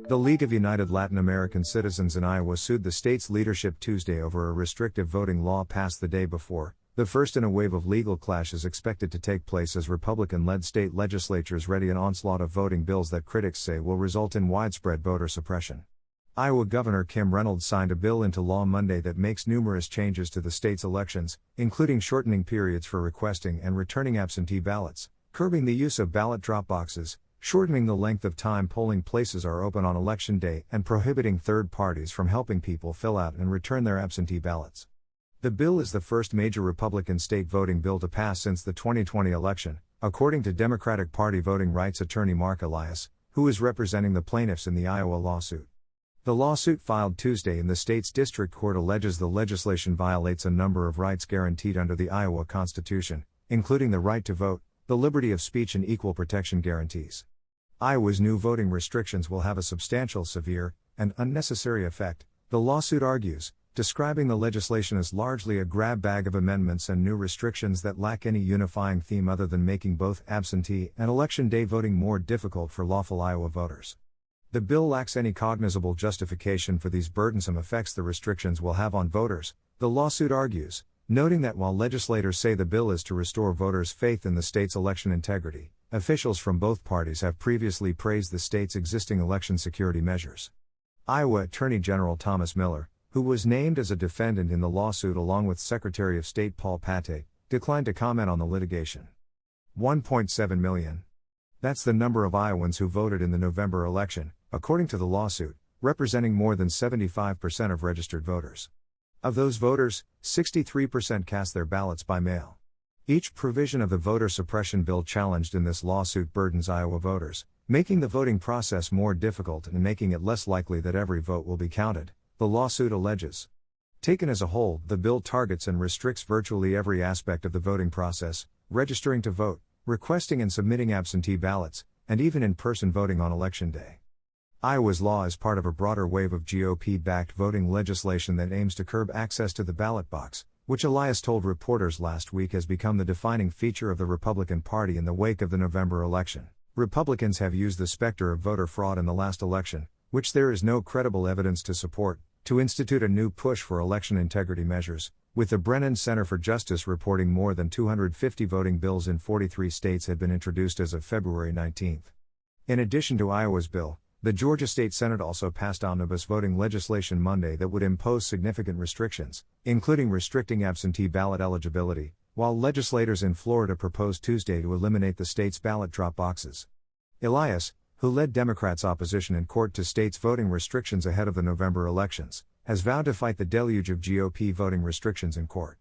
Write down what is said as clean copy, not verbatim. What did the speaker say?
The League of United Latin American Citizens in Iowa sued the state's leadership Tuesday over a restrictive voting law passed the day before, the first in a wave of legal clashes expected to take place as Republican-led state legislatures ready an onslaught of voting bills that critics say will result in widespread voter suppression. Iowa Governor Kim Reynolds signed a bill into law Monday that makes numerous changes to the state's elections, including shortening periods for requesting and returning absentee ballots, curbing the use of ballot drop boxes, shortening the length of time polling places are open on Election Day, and prohibiting third parties from helping people fill out and return their absentee ballots. The bill is the first major Republican state voting bill to pass since the 2020 election, according to Democratic Party voting rights attorney Mark Elias, who is representing the plaintiffs in the Iowa lawsuit. The lawsuit filed Tuesday in the state's district court alleges the legislation violates a number of rights guaranteed under the Iowa Constitution, including the right to vote, the liberty of speech, and equal protection guarantees. Iowa's new voting restrictions will have a substantial, severe, and unnecessary effect, the lawsuit argues, describing the legislation as largely a grab bag of amendments and new restrictions that lack any unifying theme other than making both absentee and election day voting more difficult for lawful Iowa voters. The bill lacks any cognizable justification for these burdensome effects the restrictions will have on voters, the lawsuit argues, noting that while legislators say the bill is to restore voters' faith in the state's election integrity, officials from both parties have previously praised the state's existing election security measures. Iowa Attorney General Thomas Miller, who was named as a defendant in the lawsuit along with Secretary of State Paul Pate, declined to comment on the litigation. 1.7 million. That's the number of Iowans who voted in the November election, according to the lawsuit, representing more than 75% of registered voters. Of those voters, 63% cast their ballots by mail. Each provision of the voter suppression bill challenged in this lawsuit burdens Iowa voters, making the voting process more difficult and making it less likely that every vote will be counted, the lawsuit alleges. Taken as a whole, the bill targets and restricts virtually every aspect of the voting process, registering to vote, requesting and submitting absentee ballots, and even in-person voting on Election Day. Iowa's law is part of a broader wave of GOP-backed voting legislation that aims to curb access to the ballot box, which Elias told reporters last week has become the defining feature of the Republican Party in the wake of the November election. Republicans have used the specter of voter fraud in the last election, which there is no credible evidence to support, to institute a new push for election integrity measures, with the Brennan Center for Justice reporting more than 250 voting bills in 43 states had been introduced as of February 19. In addition to Iowa's bill, the Georgia State Senate also passed omnibus voting legislation Monday that would impose significant restrictions, including restricting absentee ballot eligibility, while legislators in Florida proposed Tuesday to eliminate the state's ballot drop boxes. Elias, who led Democrats' opposition in court to states' voting restrictions ahead of the November elections, has vowed to fight the deluge of GOP voting restrictions in court.